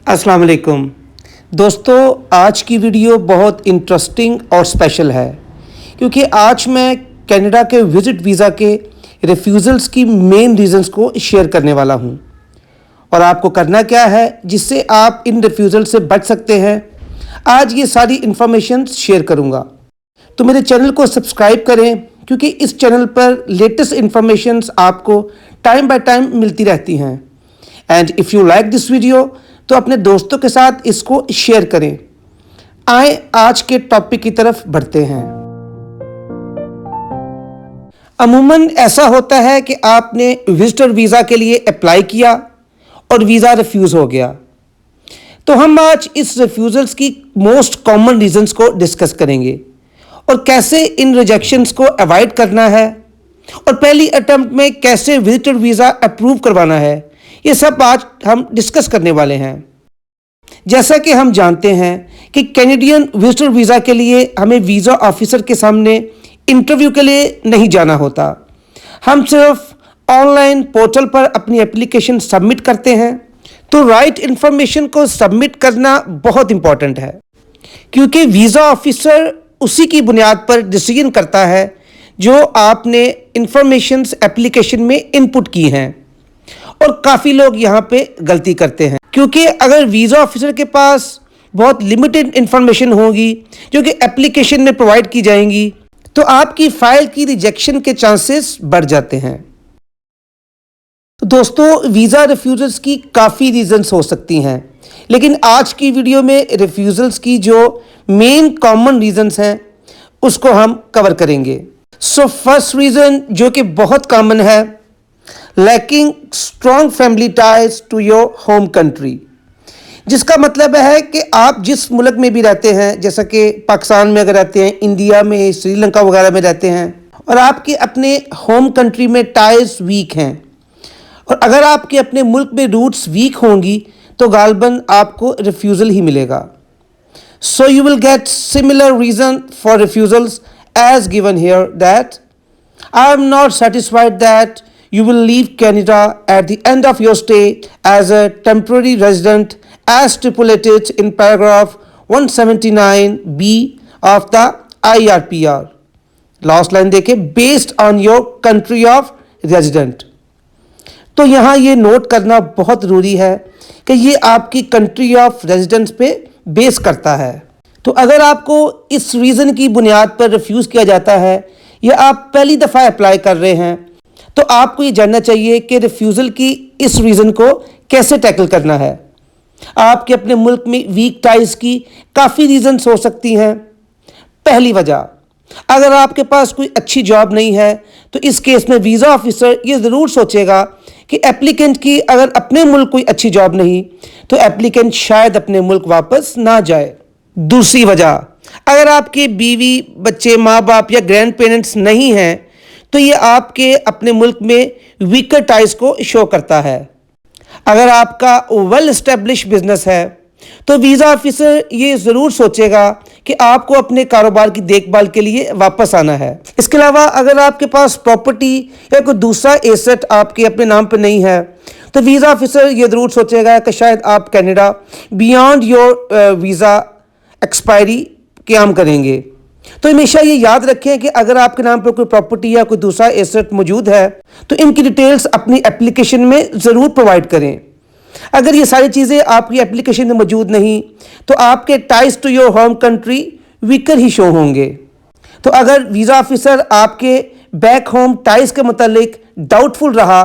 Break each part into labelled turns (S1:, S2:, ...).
S1: अस्सलाम वालेकुम दोस्तों, आज की वीडियो बहुत इंटरेस्टिंग और स्पेशल है क्योंकि आज मैं कनाडा के विज़िट वीज़ा के रिफ्यूज़ल्स की मेन रीज़न्स को शेयर करने वाला हूं और आपको करना क्या है जिससे आप इन रिफ्यूज़ल से बच सकते हैं। आज ये सारी इन्फॉर्मेशन शेयर करूंगा, तो मेरे चैनल को सब्सक्राइब करें क्योंकि इस चैनल पर लेटेस्ट इन्फॉर्मेशंस आपको टाइम बाय टाइम मिलती रहती हैं। And if you like this video तो अपने दोस्तों के साथ इसको शेयर करें। आए आज के टॉपिक की तरफ बढ़ते हैं। अमूमन ऐसा होता है कि आपने विजिटर वीज़ा के लिए अप्लाई किया और वीज़ा रिफ्यूज़ हो गया, तो हम आज इस रिफ्यूज़ल्स की मोस्ट कॉमन रीजंस को डिस्कस करेंगे और कैसे इन रिजेक्शंस को अवॉइड करना है और पहली अटेम्प्ट में कैसे विजिटर वीज़ा अप्रूव करवाना है। ये सब आज हम डिस्कस करने वाले हैं। जैसा कि हम जानते हैं कि कैनेडियन विजिटर वीज़ा के लिए हमें वीज़ा ऑफिसर के सामने इंटरव्यू के लिए नहीं जाना होता। हम सिर्फ ऑनलाइन पोर्टल पर अपनी एप्लीकेशन सबमिट करते हैं। तो राइट इन्फॉर्मेशन को सबमिट करना बहुत इंपॉर्टेंट है क्योंकि वीज़ा ऑफिसर उसी की बुनियाद पर डिसीजन करता है जो आपने इन्फॉर्मेशंस एप्लीकेशन में इनपुट की हैं। और काफ़ी लोग यहाँ पे गलती करते हैं क्योंकि अगर वीज़ा ऑफिसर के पास बहुत लिमिटेड इन्फॉर्मेशन होगी जो कि एप्लीकेशन में प्रोवाइड की जाएंगी तो आपकी फ़ाइल की रिजेक्शन के चांसेस बढ़ जाते हैं। तो दोस्तों, वीज़ा रिफ्यूज़ल्स की काफ़ी रीजंस हो सकती हैं, लेकिन आज की वीडियो में रिफ्यूज़ल्स की जो मेन कॉमन रीजंस हैं उसको हम कवर करेंगे। सो फर्स्ट रीज़न जो कि बहुत कॉमन है, lacking strong family ties to your home country, जिसका मतलब है कि आप जिस मुल्क में भी रहते हैं, जैसा कि पाकिस्तान में अगर रहते हैं, इंडिया में, श्रीलंका वगैरह में रहते हैं और आपके अपने होम कंट्री में टाइज वीक हैं और अगर आपके अपने मुल्क में रूट्स वीक होंगी तो गालबन आपको रिफ्यूज़ल ही मिलेगा। So you will get similar reason for refusals as given here that I am not satisfied that you will leave Canada at the end of your stay as a temporary resident as stipulated in paragraph 179B of the IRPR. Last line देखें, based on your country of resident. तो यहाँ ये note करना बहुत ज़रूरी है कि ये आपकी कंट्री ऑफ रेजिडेंस पे बेस करता है। तो अगर आपको इस रीज़न की बुनियाद पर रिफ्यूज़ किया जाता है या आप पहली दफ़ा अप्लाई कर रहे हैं तो आपको ये जानना चाहिए कि रिफ्यूज़ल की इस रीज़न को कैसे टैकल करना है। आपके अपने मुल्क में वीक टाइज की काफ़ी रीजंस हो सकती हैं। पहली वजह, अगर आपके पास कोई अच्छी जॉब नहीं है तो इस केस में वीज़ा ऑफिसर ये ज़रूर सोचेगा कि एप्लीकेंट की अगर अपने मुल्क कोई अच्छी जॉब नहीं तो एप्लीकेंट शायद अपने मुल्क वापस ना जाए। दूसरी वजह, अगर आपके बीवी, बच्चे, माँ बाप या ग्रैंड पेरेंट्स नहीं हैं तो ये आपके अपने मुल्क में वीकर टाइज को शो करता है। अगर आपका वेल एस्टेब्लिश बिजनेस है तो वीज़ा ऑफिसर ये ज़रूर सोचेगा कि आपको अपने कारोबार की देखभाल के लिए वापस आना है। इसके अलावा अगर आपके पास प्रॉपर्टी या कोई दूसरा एसेट आपके अपने नाम पर नहीं है तो वीज़ा ऑफिसर ये ज़रूर सोचेगा कि शायद आप Canada beyond your visa expiry क़याम करेंगे। तो हमेशा ये याद रखें कि अगर आपके नाम पर कोई प्रॉपर्टी या कोई दूसरा एसेट मौजूद है तो इनकी डिटेल्स अपनी एप्लीकेशन में ज़रूर प्रोवाइड करें। अगर ये सारी चीज़ें आपकी एप्लीकेशन में मौजूद नहीं तो आपके ties to your home country weaker ही शो होंगे। तो अगर वीज़ा ऑफिसर आपके बैक होम टाइज के मुतालिक डाउटफुल रहा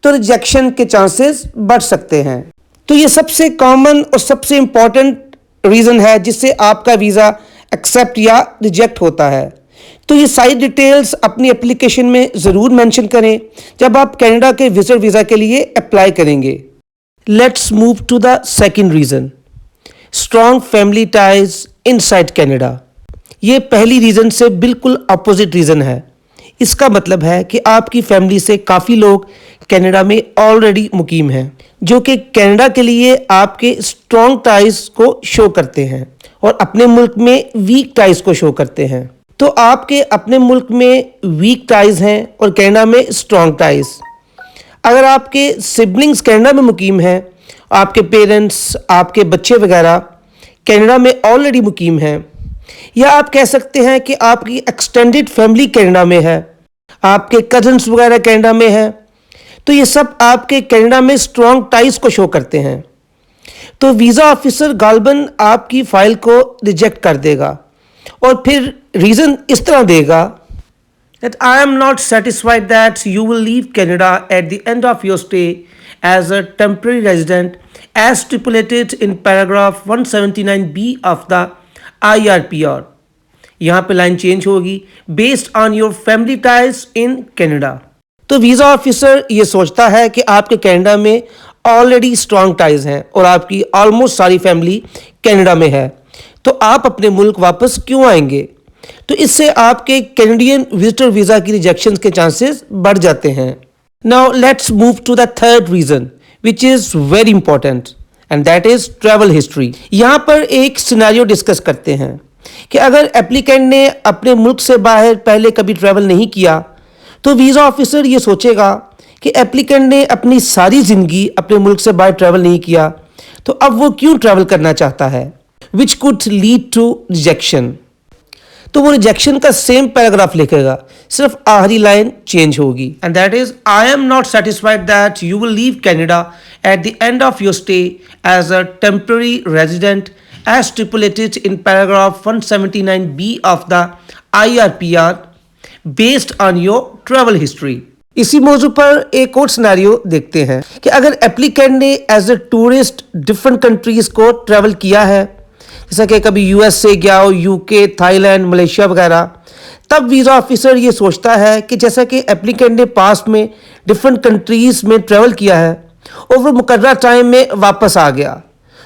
S1: तो रिजेक्शन के चांसेस बढ़ सकते हैं। तो ये सबसे कॉमन और सबसे इम्पॉर्टेंट रीज़न है जिससे आपका वीज़ा एक्सेप्ट या रिजेक्ट होता है। तो ये सारी डिटेल्स अपनी एप्लीकेशन में ज़रूर मेंशन करें जब आप कनाडा के विजिटर वीज़ा के लिए अप्लाई करेंगे। Let's move to the second reason, strong family ties inside Canada. ये पहली रीज़न से बिल्कुल अपोजिट रीज़न है। इसका मतलब है कि आपकी फैमिली से काफ़ी लोग कनाडा में ऑलरेडी मुकीम हैं जो कि कनाडा के लिए आपके स्ट्रॉन्ग टाइज को शो करते हैं और अपने मुल्क में वीक टाइज को शो करते हैं। तो आपके अपने मुल्क में वीक टाइज हैं और कनाडा में स्ट्रॉन्ग टाइज। अगर आपके सिबलिंग्स कनाडा में मुकीम हैं آپ کے پیرنٹس، آپ کے بچے وغیرہ کینیڈا میں آلریڈی مقیم ہیں، یا آپ کہہ سکتے ہیں کہ آپ کی ایکسٹینڈڈ فیملی کینیڈا میں ہے، آپ کے کزنس وغیرہ کینیڈا میں ہے، تو یہ سب آپ کے کینیڈا میں اسٹرانگ ٹائز کو شو کرتے ہیں. تو ویزا آفیسر غالباً آپ کی فائل کو ریجیکٹ کر دے گا اور پھر ریزن اس طرح دے گا that I am not satisfied that you will leave Canada at the end of your stay as a temporary resident as stipulated in paragraph 179B of the IRPR. یہاں پہ line change ہوگی based on your family ties in Canada. تو visa officer یہ سوچتا ہے کہ آپ کے کینیڈا میں آلریڈی اسٹرانگ ٹائز ہیں اور آپ کی آلموسٹ ساری فیملی کینیڈا میں ہے، تو آپ اپنے ملک واپس کیوں آئیں گے؟ تو اس سے آپ کے کینیڈین وزٹر ویزا کی ریجیکشن کے چانسز بڑھ جاتے ہیں. Now let's move to the third reason which is very important and that is travel history. یہاں پر ایک سیناریو ڈسکس کرتے ہیں کہ اگر اپلیکینٹ نے اپنے ملک سے باہر پہلے کبھی ٹریول نہیں کیا تو ویزا آفیسر یہ سوچے گا کہ اپلیکینٹ نے اپنی ساری زندگی اپنے ملک سے باہر ٹریول نہیں کیا تو اب وہ کیوں ٹریول کرنا چاہتا ہے، which could lead to rejection. تو وہ ریجیکشن کا سیم پیراگراف لکھے گا، صرف آخری لائن چینج ہوگی and that is I am not satisfied that you will leave Canada at the end of your stay as a temporary resident as stipulated in paragraph 179B of the IRPR based on your travel history. اسی موضوع پر ایک اور scenario دیکھتے ہیں کہ اگر applicant نے as a tourist different countries کو ٹریول کیا ہے، جیسا کہ کبھی US سے گیا ہو، UK، تھائی لینڈ، ملیشیا وغیرہ، تب ویزا آفیسر یہ سوچتا ہے کہ جیسا کہ اپلیکینٹ نے پاسٹ میں ڈفرنٹ کنٹریز میں ٹریول کیا ہے اور وہ مقررہ ٹائم میں واپس آ گیا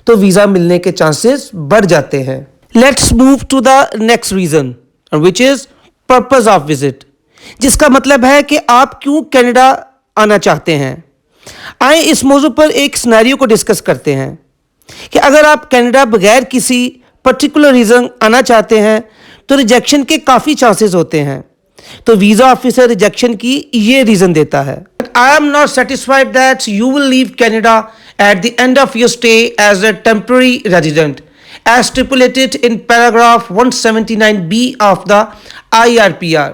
S1: تو ویزا ملنے کے چانسز بڑھ جاتے ہیں. Let's move to the next reason which is purpose of visit, جس کا مطلب ہے کہ آپ کیوں کینیڈا آنا چاہتے ہیں. آئیں اس موضوع پر ایک سیناریو کو ڈسکس کرتے ہیں کہ اگر آپ کینیڈا بغیر کسی پرٹیکولر ریزن آنا چاہتے ہیں تو ریجیکشن کے کافی چانسز ہوتے ہیں. تو ویزا آفیسر ریجیکشن کی یہ ریزن دیتا ہے I am not satisfied that you will leave Canada at the end of your stay as a temporary resident as stipulated in paragraph 179B of the IRPR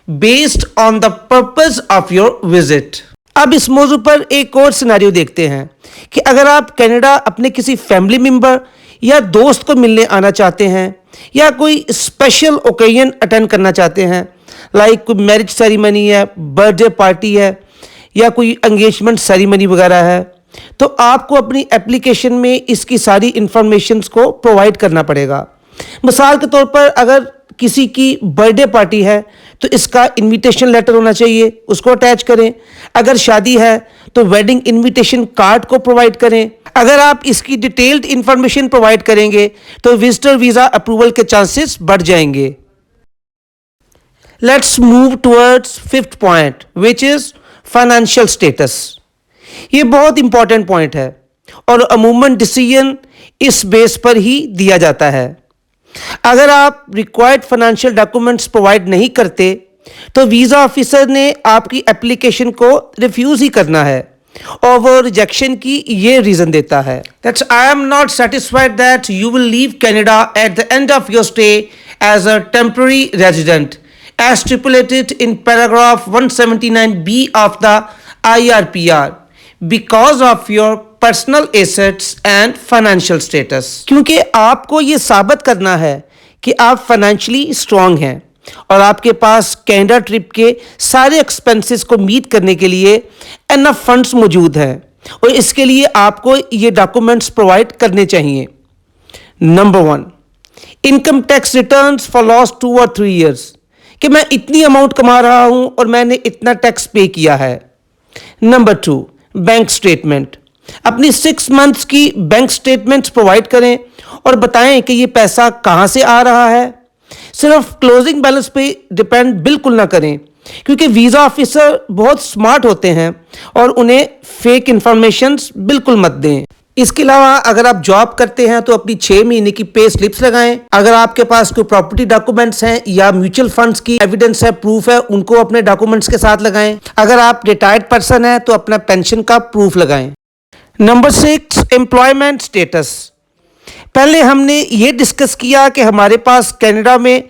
S1: based on the purpose of your visit. اب اس موضوع پر ایک اور scenario دیکھتے ہیں کہ اگر آپ کینیڈا اپنے کسی فیملی ممبر یا دوست کو ملنے آنا چاہتے ہیں یا کوئی اسپیشل اوکیزن اٹینڈ کرنا چاہتے ہیں، لائک کوئی میرج سیریمنی ہے، برتھ ڈے پارٹی ہے یا کوئی انگیجمنٹ سیریمنی وغیرہ ہے، تو آپ کو اپنی اپلیکیشن میں اس کی ساری انفارمیشنز کو پرووائڈ کرنا پڑے گا. مثال کے طور پر اگر کسی کی برتھ ڈے پارٹی ہے تو اس کا انویٹیشن لیٹر ہونا چاہیے، اس کو اٹیچ کریں. اگر شادی ہے تو ویڈنگ انویٹیشن کارڈ کو پرووائڈ کریں. اگر آپ اس کی ڈیٹیلڈ انفارمیشن پرووائڈ کریں گے تو وزٹر ویزا اپروول کے چانسز بڑھ جائیں گے. Let's move towards fifth point which is financial status. یہ بہت امپورٹنٹ پوائنٹ ہے اور عموماً ڈیسیژن اس بیس پر ہی دیا جاتا ہے. اگر آپ ریکوائرڈ فائنینشیل ڈاکومنٹس پرووائڈ نہیں کرتے تو ویزا آفیسر نے آپ کی اپلیکیشن کو ریفیوز ہی کرنا ہے اور وہ ریجیکشن کی یہ ریزن دیتا ہے that's I am not satisfied that you will leave Canada at the end of your stay as a temporary resident as stipulated in paragraph 179B of the IRPR because of your personal assets and financial status. کیونکہ آپ کو یہ ثابت کرنا ہے کہ آپ financially strong ہیں اور آپ کے پاس کینیڈا ٹرپ کے سارے ایکسپینسز کو میٹ کرنے کے لیے انف فنڈز موجود ہیں اور اس کے لیے آپ کو یہ ڈاکومنٹس پرووائڈ کرنے چاہیے. Number 1 income tax returns for last 2 اور 3 ایئرس، کہ میں اتنی اماؤنٹ کما رہا ہوں اور میں نے اتنا ٹیکس پے کیا ہے. نمبر 2 بینک اسٹیٹمنٹ، اپنی 6 منتھس کی بینک اسٹیٹمنٹس پرووائڈ کریں اور بتائیں کہ یہ پیسہ کہاں سے آ رہا ہے. صرف کلوزنگ بیلنس پہ ڈپینڈ بالکل نہ کریں کیونکہ ویزا آفیسر بہت سمارٹ ہوتے ہیں اور انہیں فیک انفارمیشنز بالکل مت دیں. اس کے علاوہ اگر آپ جاب کرتے ہیں تو اپنی 6 مہینے کی پے سلپس لگائیں. اگر آپ کے پاس کوئی پراپرٹی ڈاکومنٹس ہیں یا میوچل فنڈز کی ایویڈنس ہے، پروف ہے، ان کو اپنے ڈاکومنٹس کے ساتھ لگائیں. اگر آپ ریٹائرڈ پرسن ہیں تو اپنا پینشن کا پروف لگائیں. Number 6, employment status. पहले हमने ये डिस्कस किया कि हमारे पास कनाडा में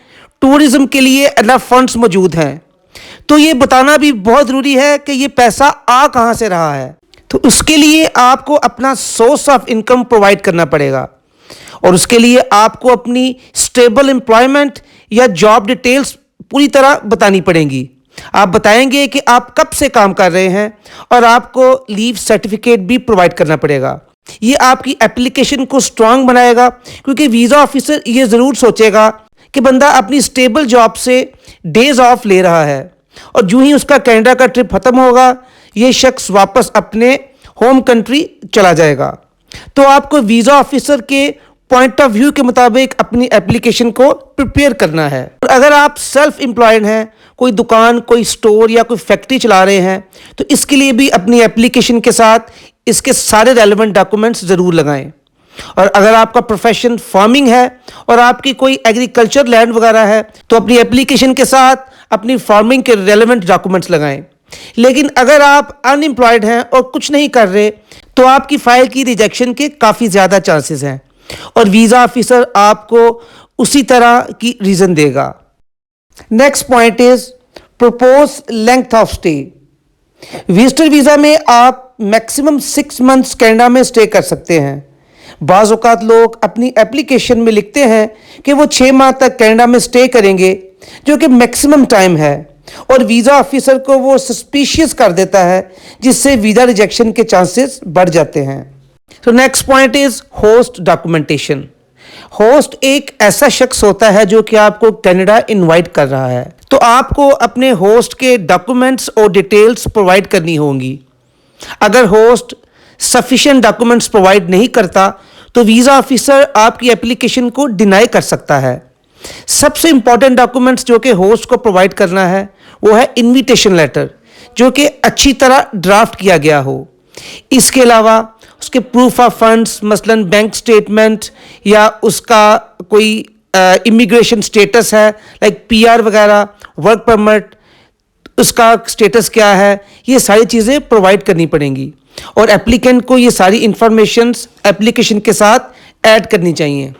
S1: टूरिज्म के लिए इनफ फंड्स मौजूद हैं, तो ये बताना भी बहुत ज़रूरी है कि ये पैसा आ कहाँ से रहा है। तो उसके लिए आपको अपना सोर्स ऑफ इनकम प्रोवाइड करना पड़ेगा, और उसके लिए आपको अपनी स्टेबल एम्प्लॉयमेंट या जॉब डिटेल्स पूरी तरह बतानी पड़ेंगी। आप बताएंगे कि आप कब से काम कर रहे हैं, और आपको लीव सर्टिफिकेट भी प्रोवाइड करना पड़ेगा। ये आपकी एप्लीकेशन को स्ट्रांग बनाएगा, क्योंकि वीज़ा ऑफिसर ये ज़रूर सोचेगा कि बंदा अपनी स्टेबल जॉब से डेज ऑफ ले रहा है, और जो ही उसका कनाडा का ट्रिप ख़त्म होगा ये शख्स वापस अपने होम कंट्री चला जाएगा। तो आपको वीज़ा ऑफिसर के पॉइंट ऑफ व्यू के मुताबिक अपनी एप्लीकेशन को प्रिपेयर करना है। और अगर आप सेल्फ एम्प्लॉयड हैं, कोई दुकान, कोई स्टोर या कोई फैक्ट्री चला रहे हैं, तो इसके लिए भी अपनी एप्लीकेशन के साथ इसके सारे रेलेवेंट डॉक्यूमेंट्स ज़रूर लगाएं। और अगर आपका प्रोफेशन फार्मिंग है और आपकी कोई एग्रीकल्चर लैंड वगैरह है, तो अपनी एप्लीकेशन के साथ अपनी फार्मिंग के रेलेवेंट डॉक्यूमेंट्स लगाएं। लेकिन अगर आप अनएम्प्लॉयड हैं और कुछ नहीं कर रहे, तो आपकी फाइल की रिजेक्शन के काफ़ी ज़्यादा चांसेस हैं, और वीज़ा ऑफिसर आपको उसी तरह की रीज़न देगा। Next point is propose length of stay. Visitor visa में आप मैक्सिमम 6 मंथ्स कनाडा में स्टे कर सकते हैं। बाज़ औक़ात लोग अपनी एप्लीकेशन में लिखते हैं कि वो 6 माह तक कनाडा में स्टे करेंगे, जो कि मैक्सिमम टाइम है, और वीज़ा ऑफिसर को वो सस्पिशियस कर देता है, जिससे वीज़ा रिजेक्शन के चांसेस बढ़ जाते हैं। तो next point is host documentation. Host एक ऐसा शख्स होता है जो कि आपको कनाडा इनवाइट कर रहा है, तो आपको अपने होस्ट के डॉक्यूमेंट्स और डिटेल्स प्रोवाइड करनी होंगी। अगर होस्ट सफिशिएंट डॉक्यूमेंट्स प्रोवाइड नहीं करता, तो वीज़ा ऑफिसर आपकी एप्लीकेशन को डिनाई कर सकता है। सबसे इंपॉर्टेंट डॉक्यूमेंट्स जो कि होस्ट को प्रोवाइड करना है वो है इनविटेशन लेटर, जो कि अच्छी तरह ड्राफ्ट किया गया हो। इसके अलावा उसके प्रूफ ऑफ फंड्स, मसलन बैंक स्टेटमेंट, या उसका कोई इमिग्रेशन स्टेटस है लाइक पीआर वगैरह, वर्क परमिट, उसका स्टेटस क्या है, ये सारी चीज़ें प्रोवाइड करनी पड़ेंगी, और एप्लीकेंट को ये सारी इंफॉर्मेशंस एप्लीकेशन के साथ ऐड करनी चाहिए।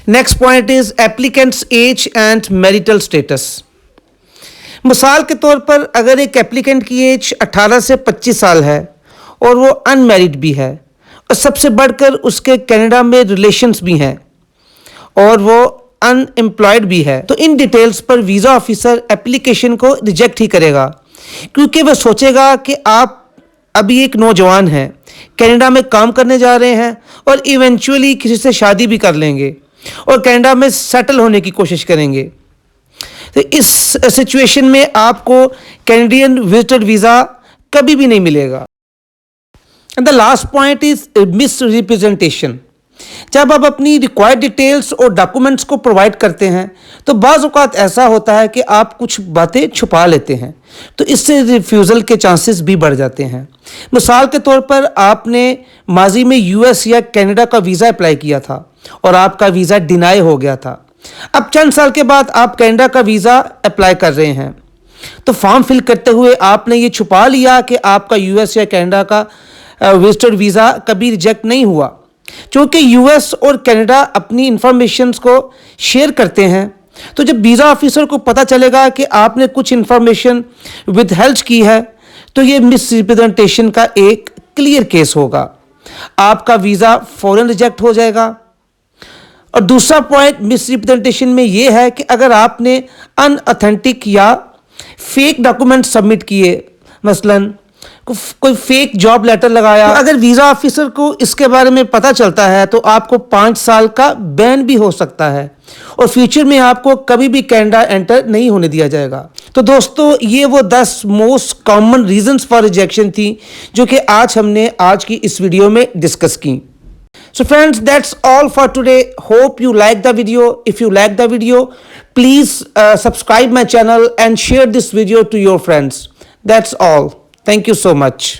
S1: Next point is applicants as and marital status. मिसाल के तौर पर अगर एक एप्लीकेंट की एज 18 से 25 साल है और वो अनमैरिड भी है, और सबसे बढ़कर उसके कनाडा में रिलेशंस भी हैं, और वो अनएम्प्लॉयड भी है, तो इन डिटेल्स पर वीज़ा ऑफिसर एप्लीकेशन को रिजेक्ट ही करेगा, क्योंकि वह सोचेगा कि आप अभी एक नौजवान हैं, कनाडा में काम करने जा रहे हैं, और इवेंचुअली किसी से शादी भी कर लेंगे और कनाडा में सेटल होने की कोशिश करेंगे। तो इस सिचुएशन में आपको कैनेडियन विजिटर वीज़ा कभी भी नहीं मिलेगा। And the last point is miss representation. जब आप अपनी रिक्वायर्ड डिटेल्स और डॉक्यूमेंट्स को प्रोवाइड करते हैं, तो बाज़ औक़ात ऐसा होता है कि आप कुछ बातें छुपा लेते हैं, तो इससे रिफ्यूज़ल के चांसेस भी बढ़ जाते हैं। मिसाल के तौर पर आपने माजी में यूएस या कनाडा का वीज़ा अप्लाई किया था और आपका वीज़ा डिनाई हो गया था। अब चंद साल के बाद आप कनाडा का वीज़ा अप्लाई कर रहे हैं, तो फॉर्म फिल करते हुए आपने ये छुपा लिया कि आपका यूएस या कनाडा का विजिटर वीज़ा कभी रिजेक्ट नहीं हुआ। क्योंकि यूएस और कनाडा अपनी इंफॉर्मेशंस को शेयर करते हैं, तो जब वीज़ा ऑफिसर को पता चलेगा कि आपने कुछ इंफॉर्मेशन विदहेल्ड की है, तो ये मिस रिप्रेजेंटेशन का एक क्लियर केस होगा, आपका वीज़ा फ़ौरन रिजेक्ट हो जाएगा। और दूसरा पॉइंट मिस रिप्रेजेंटेशन में ये है कि अगर आपने अनऑथेंटिक या फेक डॉक्यूमेंट सबमिट किए, मसलन कोई फेक जॉब लेटर लगाया, तो अगर वीज़ा ऑफिसर को इसके बारे में पता चलता है, तो आपको 5 साल का बैन भी हो सकता है, और फ्यूचर में आपको कभी भी कनाडा एंटर नहीं होने दिया जाएगा। तो दोस्तों, ये वो 10 most common reasons for rejection थी जो कि आज हमने आज की इस वीडियो में डिस्कस की। So friends, that's all for today. Hope you like the video. If you like the video, please subscribe my channel and share this video to your friends. That's all. Thank you so much.